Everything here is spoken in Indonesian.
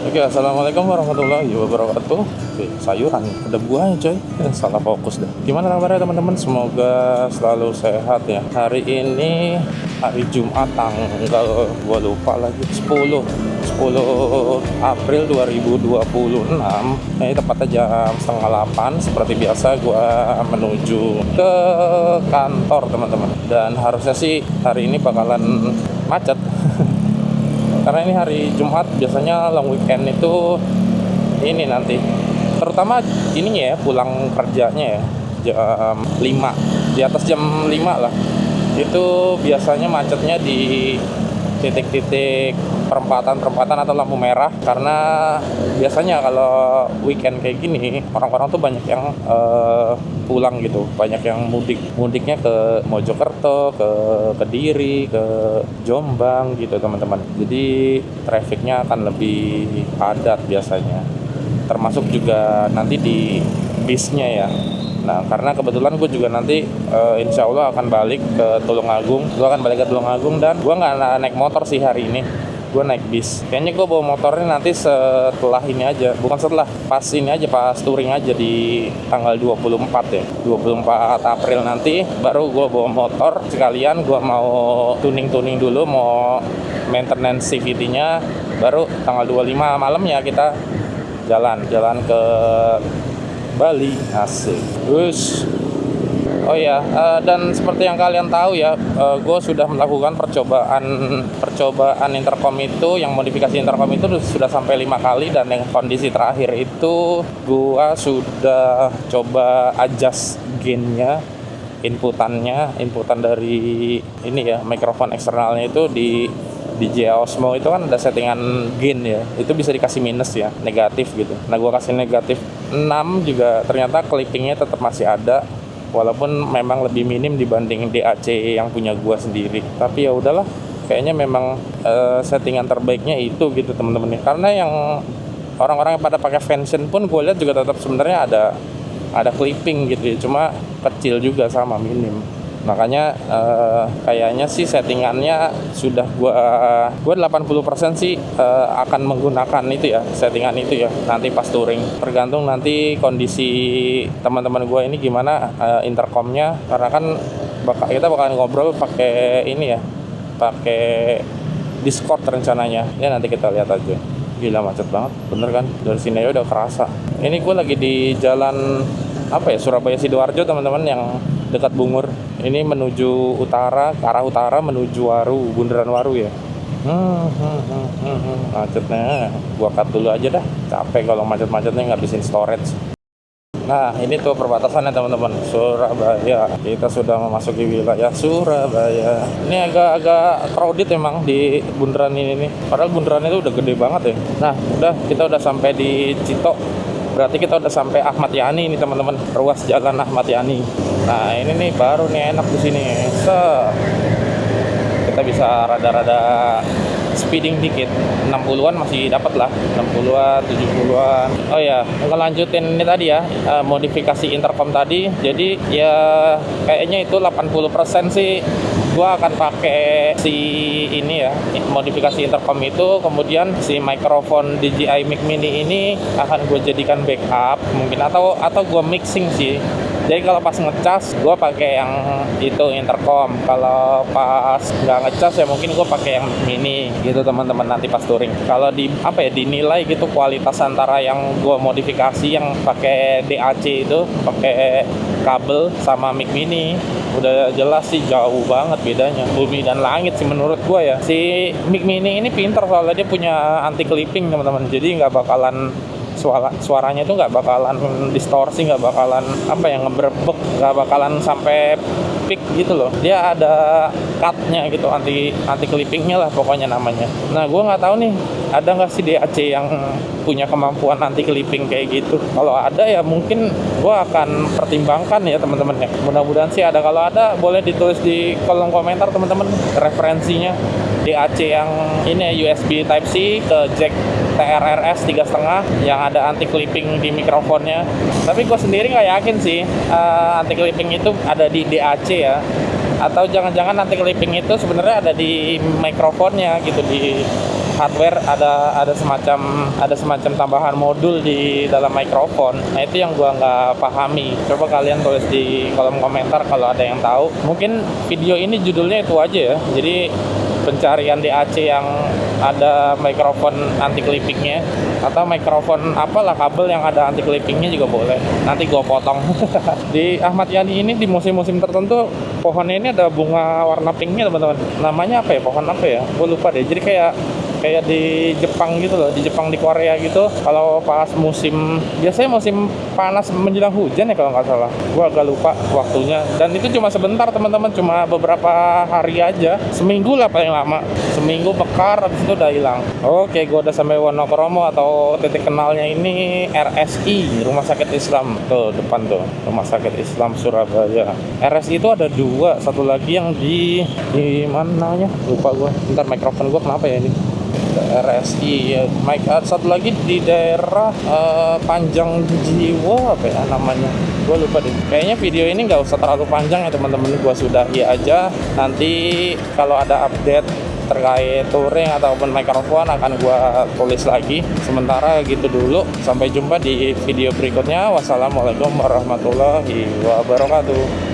Oke, assalamualaikum warahmatullahi wabarakatuh. Oke, sayuran, ada buahnya coy. Salah fokus dah. Gimana kabarnya teman-teman? Semoga selalu sehat ya. Hari ini hari Jumat tanggal gua lupa lagi 10 April 2026. Ini tepatnya jam setengah 8. Seperti biasa gua menuju ke kantor teman-teman. Dan harusnya sih hari ini bakalan macet. Karena ini hari Jumat, biasanya long weekend itu ini nanti terutama ininya ya, pulang kerjanya ya jam 5, di atas jam 5 lah, itu biasanya macetnya di titik-titik perempatan atau lampu merah. Karena biasanya kalau weekend kayak gini orang-orang tuh banyak yang pulang gitu, banyak yang mudiknya ke Mojokerto, ke Kediri, ke Jombang gitu teman-teman. Jadi trafficnya akan lebih padat biasanya, termasuk juga nanti di bisnya ya. Nah, karena kebetulan gue juga nanti insya Allah akan balik ke Tulungagung. Gue akan balik ke Tulungagung dan gue nggak naik motor sih hari ini. Gue naik bis. Kayaknya gue bawa motornya nanti setelah ini aja. Bukan setelah, pas ini aja, pas touring aja di tanggal 24 ya. 24 April nanti baru gue bawa motor. Sekalian gue mau tuning-tuning dulu, mau maintenance CVT-nya. Baru tanggal 25 malamnya kita jalan ke Bali. Asik. Terus oh ya, dan seperti yang kalian tahu ya, gue sudah melakukan percobaan intercom itu, yang modifikasi intercom itu sudah sampai 5 kali. Dan yang kondisi terakhir itu gue sudah coba adjust gainnya, inputan dari ini ya, mikrofon eksternalnya itu di DJI Osmo itu kan ada settingan gain ya, itu bisa dikasih minus ya, negatif gitu. Nah gue kasih negatif 6 juga, ternyata clippingnya tetap masih ada, walaupun memang lebih minim dibanding DAC yang punya gue sendiri. Tapi ya udahlah, kayaknya memang settingan terbaiknya itu gitu teman-teman. Karena yang orang-orang yang pada pakai Vention pun gue lihat juga tetap sebenarnya ada clipping gitu ya, cuma kecil juga sama minim. Makanya kayaknya sih settingannya sudah gue 80% sih akan menggunakan itu ya, settingan itu ya nanti pas touring. Tergantung nanti kondisi teman-teman gue ini gimana intercomnya, karena kan kita bakalan ngobrol pakai ini ya, pakai Discord rencananya ya. Nanti kita lihat aja. Gila macet banget bener kan, dari sini aja udah kerasa. Ini gue lagi di jalan apa ya, Surabaya Sidoarjo teman-teman, yang dekat Bungur. Ini menuju utara, ke arah utara menuju Waru, Bundaran Waru ya. Macetnya gua cut dulu aja dah, capek kalau macet-macetnya ngabisin storage. Nah ini tuh perbatasannya teman-teman, Surabaya. Kita sudah memasuki wilayah Surabaya. Ini agak crowded memang di bundaran ini nih. Padahal bundaran itu udah gede banget ya. Nah kita udah sampai di Cito. Berarti kita udah sampai Ahmad Yani nih teman-teman, ruas jalan Ahmad Yani. Nah ini nih baru nih enak di sini. Kita bisa rada-rada speeding dikit, 60-an masih dapat lah, 60-an, 70-an. Oh ya, ngelanjutin ini tadi ya, modifikasi intercom tadi. Jadi ya kayaknya itu 80% sih gua akan pakai si ini ya, modifikasi intercom itu. Kemudian si mikrofon DJI Mic Mini ini akan gue jadikan backup mungkin, atau gue mixing sih. Jadi kalau pas ngecas gue pakai yang itu intercom, kalau pas nggak ngecas ya mungkin gue pakai yang mini gitu teman-teman nanti pas touring. Kalau dinilai gitu kualitas antara yang gue modifikasi yang pakai DAC itu, pakai kabel, sama Mic Mini, udah jelas sih jauh banget bedanya, bumi dan langit sih menurut gue ya. Si Mic Mini ini pinter soalnya dia punya anti clipping teman-teman, jadi nggak bakalan suaranya itu nggak bakalan distorsi, nggak bakalan ngebrebek, nggak bakalan sampai peak gitu loh. Dia ada cutnya gitu, anti clippingnya lah pokoknya namanya. Nah gue nggak tahu nih ada nggak sih DAC yang punya kemampuan anti clipping kayak gitu. Kalau ada ya mungkin gue akan pertimbangkan ya teman-teman ya. Mudah-mudahan sih ada. Kalau ada boleh ditulis di kolom komentar teman-teman referensinya. DAC yang ini USB Type C ke jack TRRS 3,5 yang ada anti clipping di mikrofonnya. Tapi gue sendiri nggak yakin sih anti clipping itu ada di DAC ya, atau jangan-jangan anti clipping itu sebenarnya ada di mikrofonnya gitu, di hardware, ada semacam tambahan modul di dalam mikrofon. Nah itu yang gua nggak pahami. Coba kalian tulis di kolom komentar kalau ada yang tahu. Mungkin video ini judulnya itu aja ya. Jadi pencarian DAC yang ada mikrofon anti clippingnya, atau mikrofon apalah kabel yang ada anti clippingnya juga boleh. Nanti gua potong. Di Ahmad Yani ini di musim-musim tertentu pohonnya ini ada bunga warna pinknya teman-teman. Namanya apa ya, pohon apa ya, gue lupa deh. Jadi kayak di Jepang gitu loh, di Jepang, di Korea gitu. Kalau pas biasanya musim panas menjelang hujan ya kalau nggak salah. Gua agak lupa waktunya. Dan itu cuma sebentar teman-teman, cuma beberapa hari aja, seminggu lah paling lama. Seminggu mekar, habis itu udah hilang. Oke, gua udah sampai Wonokromo atau titik kenalnya ini RSI, Rumah Sakit Islam. Tuh depan tuh, Rumah Sakit Islam Surabaya. RSI itu ada dua, satu lagi yang di mana namanya? Lupa gua. Bentar, mikrofon gua kenapa ya ini? RSI ya. Satu lagi di daerah Panjang Jiwa apa ya namanya, gue lupa deh. Kayaknya video ini nggak usah terlalu panjang ya teman-teman, gue sudahi aja. Nanti kalau ada update terkait touring ataupun mikrofon akan gue tulis lagi. Sementara gitu dulu, sampai jumpa di video berikutnya. Wassalamualaikum warahmatullahi wabarakatuh.